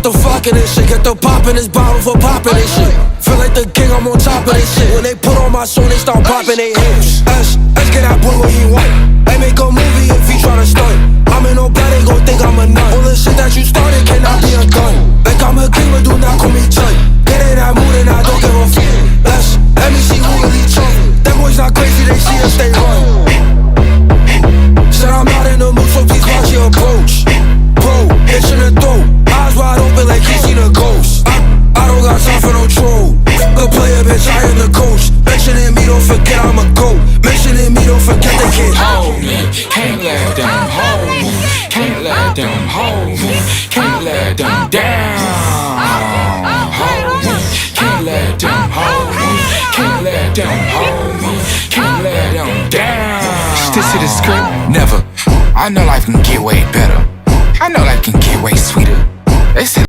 the fucking this shit, get the pop in this bottle for popping this shit. Feel like the king, I'm on top of this shit. When they put on my song, they start popping their hips. Let's get that boy what he want. They make a movie if he tryna stunt. I'm in no bed, they gon' think I'm a nut. All the shit that you started cannot be undone. Like I'm a king, but do not call me Chud. Get in that mood and I don't give a fuck. Let me see who really chunk. Them boys not crazy, they see us, they run. Said I'm not in the mood, so please watch your approach. Bro, bitch in the throat, eyes wide open like he seen a ghost. I don't got time for no troll. Good player, bitch, I am the coach. Mentioning me, don't forget I'm a GOAT. Mentioning me, don't forget the kid. Hold me, can't let them hold me. Can't let them hold me. Can't let them down. Hold me, can't let them hold me. Can't let them hold me. Can't let them down. Stick to the script, never. I know life can get way better. I know life can get way sweeter. They said